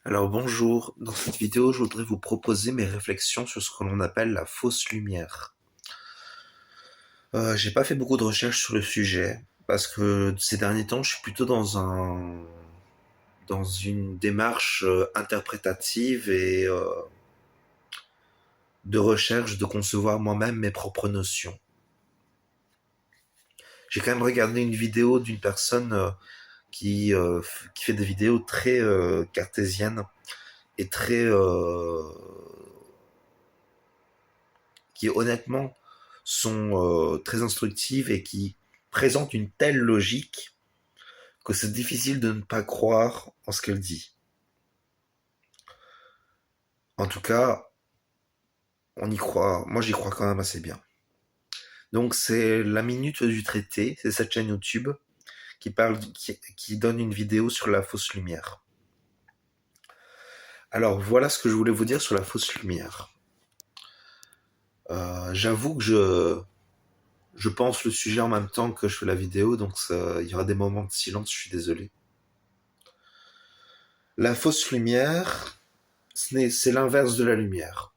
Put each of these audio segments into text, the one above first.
Alors bonjour, dans cette vidéo je voudrais vous proposer mes réflexions sur ce que l'on appelle la fausse lumière. J'ai pas fait beaucoup de recherches sur le sujet parce que ces derniers temps je suis plutôt dans une démarche interprétative et de recherche de concevoir moi-même mes propres notions. J'ai quand même regardé une vidéo d'une personne qui fait des vidéos très cartésiennes et très qui honnêtement sont très instructives et qui présentent une telle logique que c'est difficile de ne pas croire en ce qu'elle dit. En tout cas, on y croit. Moi, j'y crois quand même assez bien. Donc, c'est la minute du traité. C'est cette chaîne YouTube qui donne une vidéo sur la fausse lumière. Alors, voilà ce que je voulais vous dire sur la fausse lumière. J'avoue que je pense le sujet en même temps que je fais la vidéo, donc il y aura des moments de silence. Je suis désolé. La fausse lumière, c'est l'inverse de la lumière.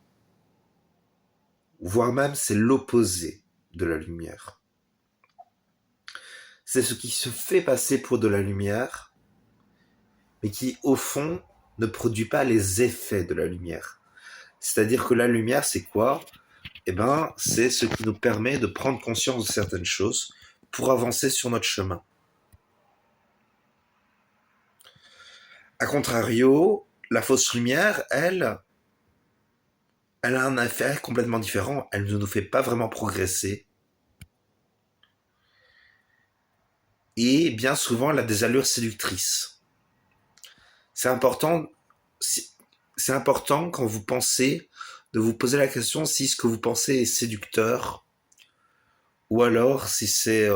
Voire même c'est l'opposé de la lumière. C'est ce qui se fait passer pour de la lumière, mais qui, au fond, ne produit pas les effets de la lumière. C'est-à-dire que la lumière, c'est quoi? Eh ben, c'est ce qui nous permet de prendre conscience de certaines choses pour avancer sur notre chemin. A contrario, la fausse lumière, elle a un effet complètement différent. Elle ne nous fait pas vraiment progresser. Et bien souvent, elle a des allures séductrices. C'est important, c'est important quand vous pensez de vous poser la question si ce que vous pensez est séducteur ou alors si c'est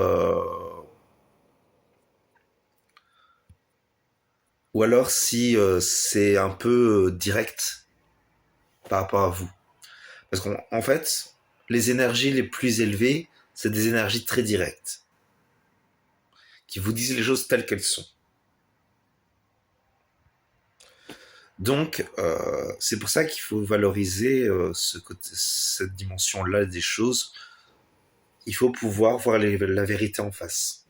ou alors si c'est un peu direct par rapport à vous. Parce qu'en fait, les énergies les plus élevées, c'est des énergies très directes qui vous disent les choses telles qu'elles sont. Donc, c'est pour ça qu'il faut valoriser cette dimension-là des choses. Il faut pouvoir voir la vérité en face.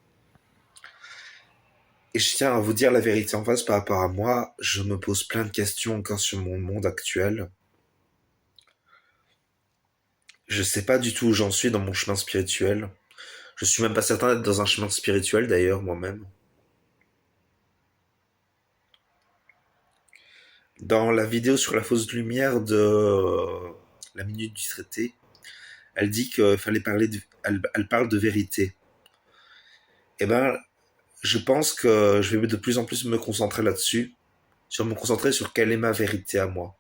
Et je tiens à vous dire la vérité en face par rapport à moi. Je me pose plein de questions encore sur mon monde actuel. Je sais pas du tout où j'en suis dans mon chemin spirituel. Je suis même pas certain d'être dans un chemin spirituel d'ailleurs moi-même. Dans la vidéo sur la fausse lumière de la minute du traité, elle dit qu'il fallait elle parle de vérité. Eh ben, je pense que je vais de plus en plus me concentrer là-dessus, sur me concentrer sur quelle est ma vérité à moi.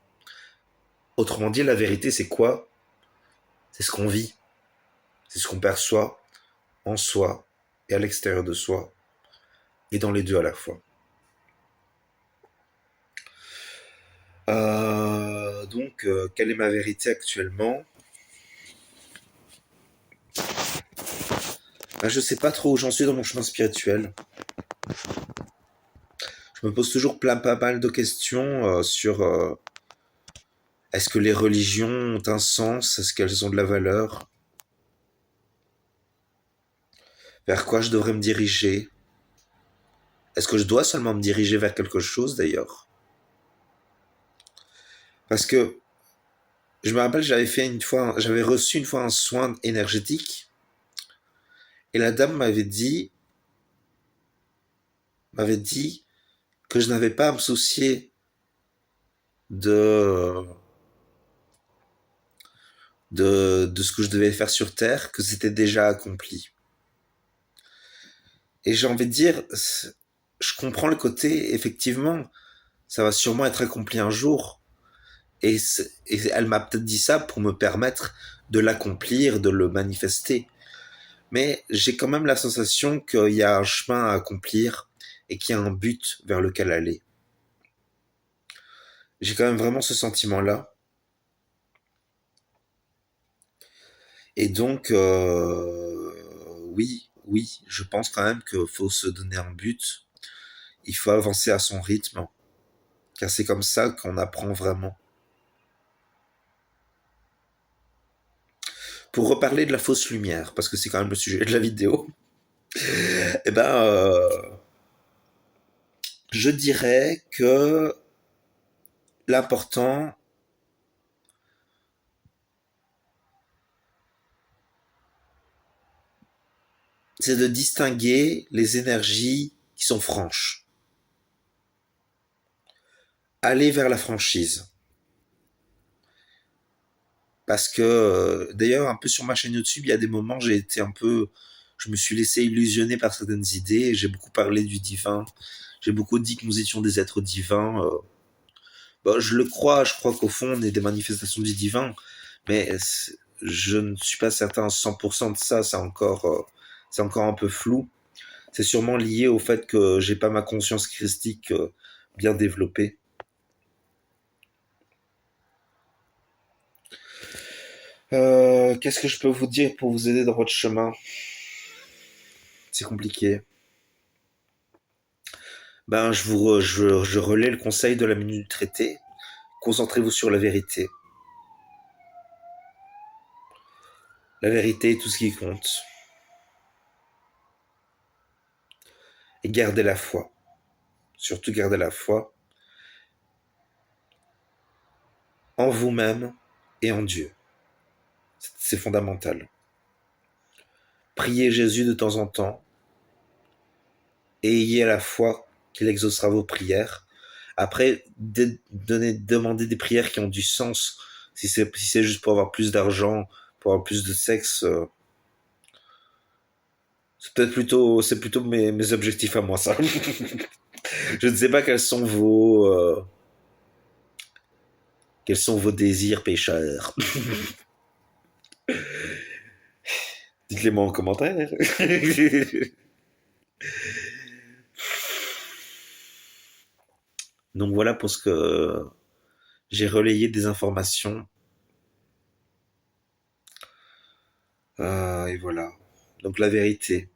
Autrement dit, la vérité, c'est quoi? C'est ce qu'on vit, c'est ce qu'on perçoit en soi et à l'extérieur de soi, et dans les deux à la fois. Quelle est ma vérité actuellement? Je sais pas trop où j'en suis dans mon chemin spirituel. Je me pose toujours pas mal de questions sur est-ce que les religions ont un sens? Est-ce qu'elles ont de la valeur? Vers quoi je devrais me diriger? Est-ce que je dois seulement me diriger vers quelque chose d'ailleurs? Parce que je me rappelle, j'avais reçu une fois un soin énergétique et la dame m'avait dit que je n'avais pas à me soucier de, de ce que je devais faire sur Terre, que c'était déjà accompli. Et j'ai envie de dire, je comprends le côté, effectivement, ça va sûrement être accompli un jour. Et elle m'a peut-être dit ça pour me permettre de l'accomplir, de le manifester. Mais j'ai quand même la sensation qu'il y a un chemin à accomplir et qu'il y a un but vers lequel aller. J'ai quand même vraiment ce sentiment-là. Et donc, oui, je pense quand même qu'il faut se donner un but. Il faut avancer à son rythme. car c'est comme ça qu'on apprend vraiment. Pour reparler de la fausse lumière, parce que c'est quand même le sujet de la vidéo, eh ben, je dirais que l'important, c'est de distinguer les énergies qui sont franches. Aller vers la franchise. Parce que, d'ailleurs, un peu sur ma chaîne YouTube, il y a des moments, j'ai été un peu, je me suis laissé illusionner par certaines idées. J'ai beaucoup parlé du divin. J'ai beaucoup dit que nous étions des êtres divins. Bon, je le crois. Je crois qu'au fond, on est des manifestations du divin. Mais je ne suis pas certain à 100% de ça. C'est encore un peu flou. C'est sûrement lié au fait que j'ai pas ma conscience christique bien développée. Qu'est-ce que je peux vous dire pour vous aider dans votre chemin? C'est compliqué. Ben, je relais le conseil de la minute du traité. Concentrez-vous sur la vérité. La vérité est tout ce qui compte. Et gardez la foi. Surtout gardez la foi en vous-même et en Dieu. C'est fondamental. Priez Jésus de temps en temps et ayez la foi qu'il exaucera vos prières. Après, demandez des prières qui ont du sens. Si c'est juste pour avoir plus d'argent, pour avoir plus de sexe, c'est plutôt mes objectifs à moi, ça. Je ne sais pas quels sont vos désirs pécheurs. Dites-les moi en commentaire. Donc voilà pour ce que j'ai relayé des informations. Et voilà. Donc la vérité.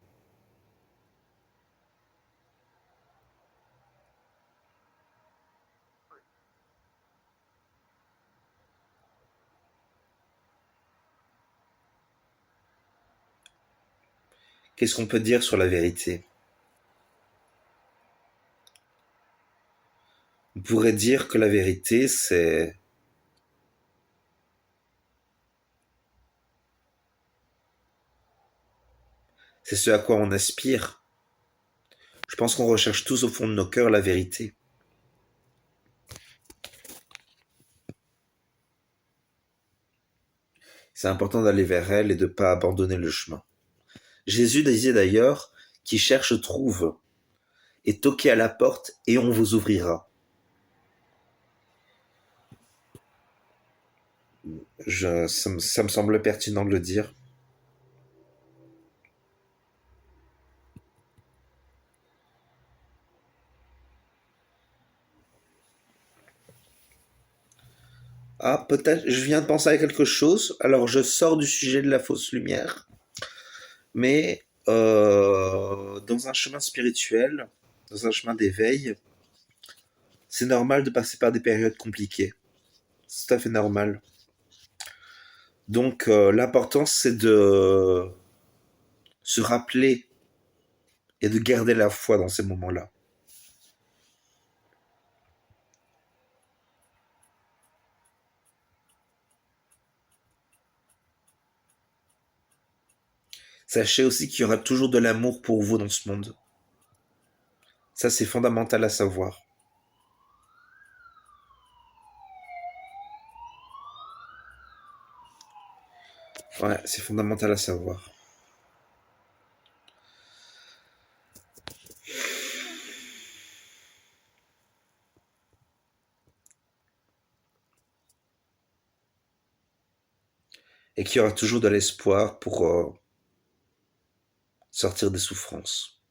Qu'est-ce qu'on peut dire sur la vérité? On pourrait dire que la vérité, c'est ce à quoi on aspire. Je pense qu'on recherche tous au fond de nos cœurs la vérité. C'est important d'aller vers elle et de ne pas abandonner le chemin. Jésus disait d'ailleurs, qui cherche trouve, et toquez à la porte et on vous ouvrira. Ça me semble pertinent de le dire. Ah, peut-être, je viens de penser à quelque chose. Alors, je sors du sujet de la fausse lumière, mais dans un chemin spirituel, dans un chemin d'éveil, c'est normal de passer par des périodes compliquées. C'est tout à fait normal. Donc, l'important, c'est de se rappeler et de garder la foi dans ces moments-là. Sachez aussi qu'il y aura toujours de l'amour pour vous dans ce monde. Ça, c'est fondamental à savoir. Ouais, c'est fondamental à savoir. Et qu'il y aura toujours de l'espoir pour sortir des souffrances.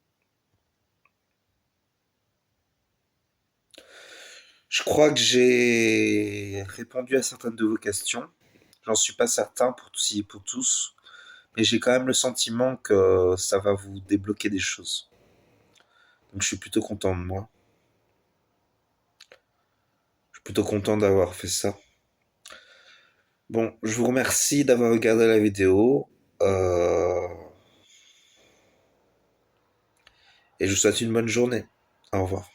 Je crois que j'ai répondu à certaines de vos questions. J'en suis pas certain pour tous et pour tous, mais j'ai quand même le sentiment que ça va vous débloquer des choses. Donc je suis plutôt content de moi. Plutôt content d'avoir fait ça. Bon, je vous remercie d'avoir regardé la vidéo. Et je vous souhaite une bonne journée. Au revoir.